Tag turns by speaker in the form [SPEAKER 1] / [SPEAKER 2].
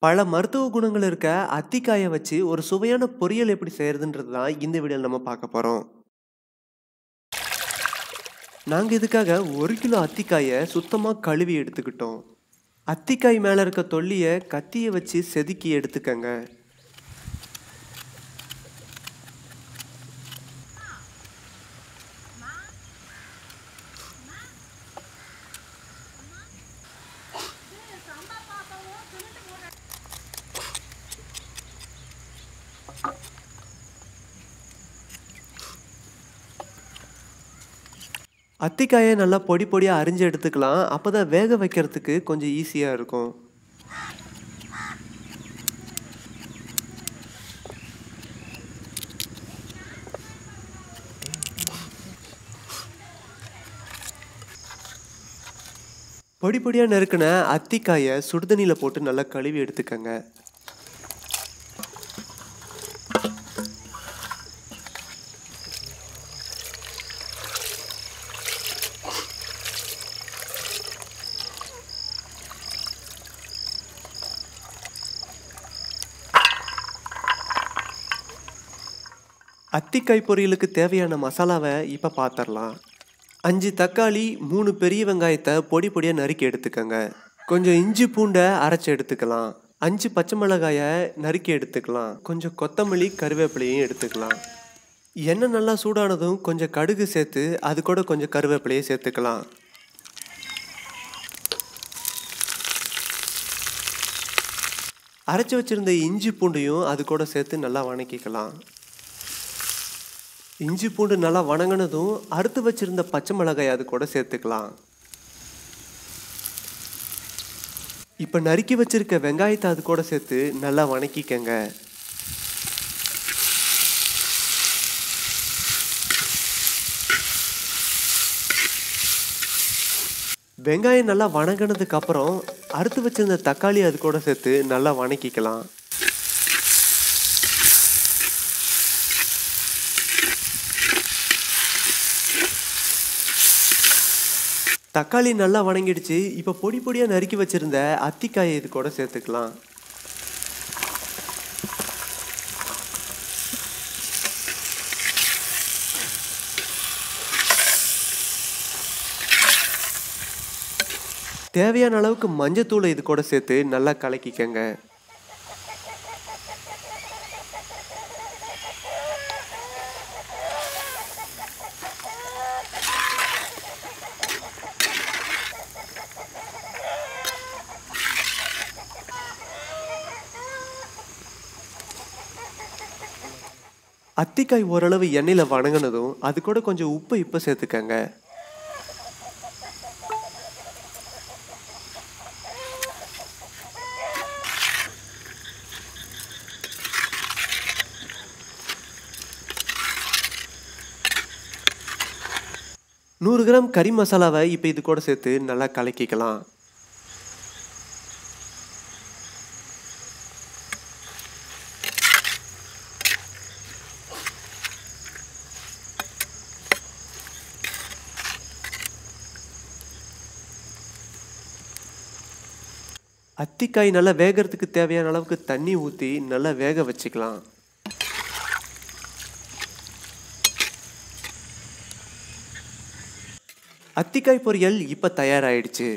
[SPEAKER 1] பல மருத்துவ குணங்கள் இருக்க அத்திக்காய வச்சு ஒரு சுவையான பொரியல் எப்படி செய்யறதுன்றது தான் இந்த வீடியோல நம்ம பார்க்க போறோம். நாங்க இதுக்காக 1 கிலோ அத்திக்காய சுத்தமா கழுவி எடுத்துக்கிட்டோம். அத்திக்காய் மேல இருக்க தொல்லிய கத்திய வச்சு செதுக்கி எடுத்துக்கங்க. அத்திக்காயை நல்லா பொடி பொடியா அரிஞ்சு எடுத்துக்கலாம். அப்பதான் வேக வைக்கிறதுக்கு கொஞ்சம் ஈஸியா இருக்கும். பொடி பொடியா நறுக்கின அத்திக்காயை சுடுதண்ணியில போட்டு நல்லா கழுவி எடுத்துக்கங்க. அத்திக்காய் பொரியலுக்கு தேவையான மசாலாவை இப்போ பார்த்துடலாம். 5 தக்காளி, 3 பெரிய வெங்காயத்தை பொடி பொடியாக நறுக்கி எடுத்துக்கங்க. கொஞ்சம் இஞ்சி பூண்டை அரைச்சி எடுத்துக்கலாம். 5 பச்சை மிளகாயை நறுக்கி எடுத்துக்கலாம். கொஞ்சம் கொத்தமல்லி, கருவேப்பிலையும் எடுத்துக்கலாம். எண்ணெய் நல்லா சூடானதும் கொஞ்சம் கடுகு சேர்த்து அது கூட கொஞ்சம் கருவேப்பிலையை சேர்த்துக்கலாம். அரைச்சி வச்சிருந்த இஞ்சி பூண்டையும் அது கூட சேர்த்து நல்லா வணக்கிக்கலாம். இஞ்சி பூண்டு நல்லா வணங்கினதும் அறுத்து வச்சிருந்த பச்சை மிளகாய் அது கூட சேர்த்துக்கலாம். இப்போ நறுக்கி வச்சிருக்க வெங்காயத்தை அது கூட சேர்த்து நல்லா வணக்கிக்கங்க. வெங்காயம் நல்லா வணங்கினதுக்கு அப்புறம் அறுத்து வச்சிருந்த தக்காளி அது கூட சேர்த்து நல்லா வணக்கிக்கலாம். தக்காளி நல்லா வணங்கிடுச்சு. இப்போ பொடி பொடியாக நறுக்கி வச்சிருந்த அத்திக்காயை இது கூட சேர்த்துக்கலாம். தேவையான அளவுக்கு மஞ்சத்தூளை இது கூட சேர்த்து நல்லா கலக்கிக்கங்க. அத்திக்காய் ஓரளவு எண்ணெயில் வணங்கினதும் அது கூட கொஞ்சம் உப்பு இப்போ சேர்த்துக்கங்க. நூறு கிராம் கறி மசாலாவை இப்போ இது கூட சேர்த்து நல்லா கலக்கிக்கலாம். அத்திக்காய் நல்லா வேகிறதுக்கு தேவையான அளவுக்கு தண்ணி ஊற்றி நல்லா வேக வச்சுக்கலாம். அத்திக்காய் பொரியல் இப்போ தயாராகிடுச்சு.